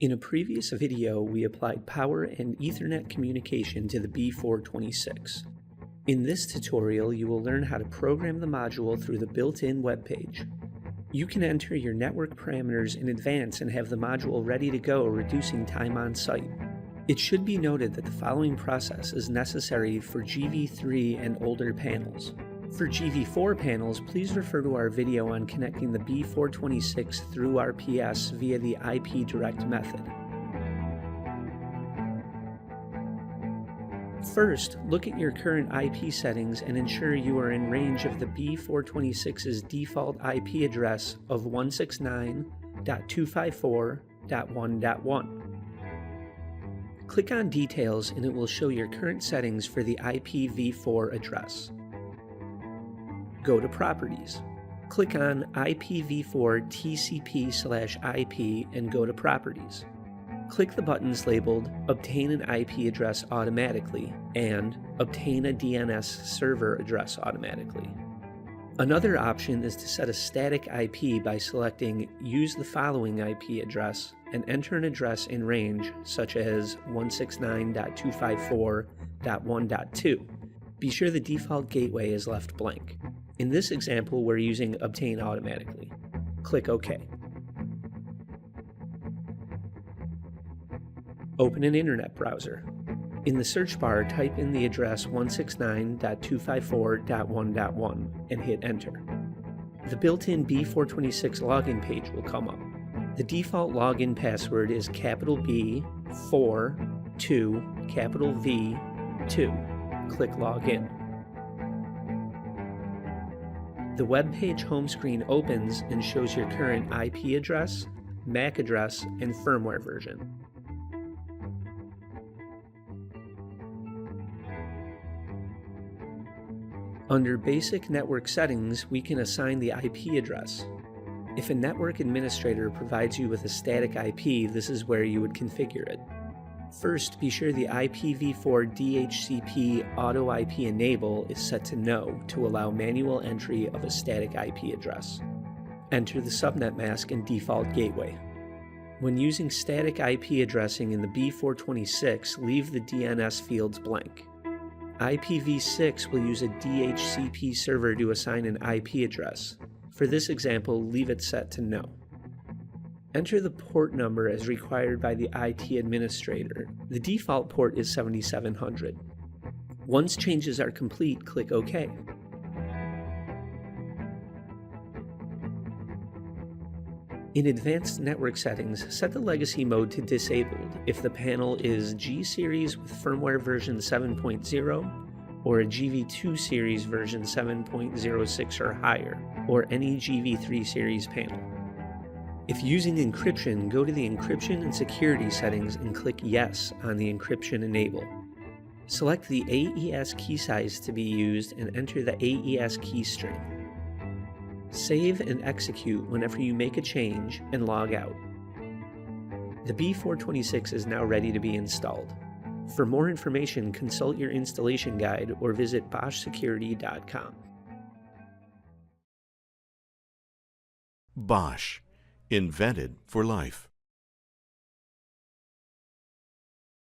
In a previous video, we applied power and Ethernet communication to the B426. In this tutorial, you will learn how to program the module through the built-in web page. You can enter your network parameters in advance and have the module ready to go, reducing time on site. It should be noted that the following process is necessary for GV3 and older panels. For GV4 panels, please refer to our video on connecting the B426 through RPS via the IP direct method. First, look at your current IP settings and ensure you are in range of the B426's default IP address of 169.254.1.1. Click on Details and it will show your current settings for the IPv4 address. Go to Properties. Click on IPv4 TCP/IP and go to Properties. Click the buttons labeled Obtain an IP address automatically and Obtain a DNS server address automatically. Another option is to set a static IP by selecting Use the following IP address and enter an address in range such as 169.254.1.2. Be sure the default gateway is left blank. In this example, we're using Obtain Automatically. Click OK. Open an internet browser. In the search bar, type in the address 169.254.1.1 and hit Enter. The built-in B426 login page will come up. The default login password is capital B 4 2 capital V 2. Click Login. The web page home screen opens and shows your current IP address, MAC address, and firmware version. Under Basic Network Settings, we can assign the IP address. If a network administrator provides you with a static IP, this is where you would configure it. First, be sure the IPv4 DHCP Auto IP Enable is set to No to allow manual entry of a static IP address. Enter the subnet mask and default gateway. When using static IP addressing in the B426, leave the DNS fields blank. IPv6 will use a DHCP server to assign an IP address. For this example, leave it set to No. Enter the port number as required by the IT administrator. The default port is 7700. Once changes are complete, click OK. In Advanced Network Settings, set the legacy mode to disabled if the panel is G series with firmware version 7.0 or a GV2 series version 7.06 or higher, or any GV3 series panel. If using encryption, go to the Encryption and Security settings and click Yes on the Encryption Enable. Select the AES key size to be used and enter the AES key string. Save and execute whenever you make a change and log out. The B426 is now ready to be installed. For more information, consult your installation guide or visit boschsecurity.com. Bosch. Invented for life.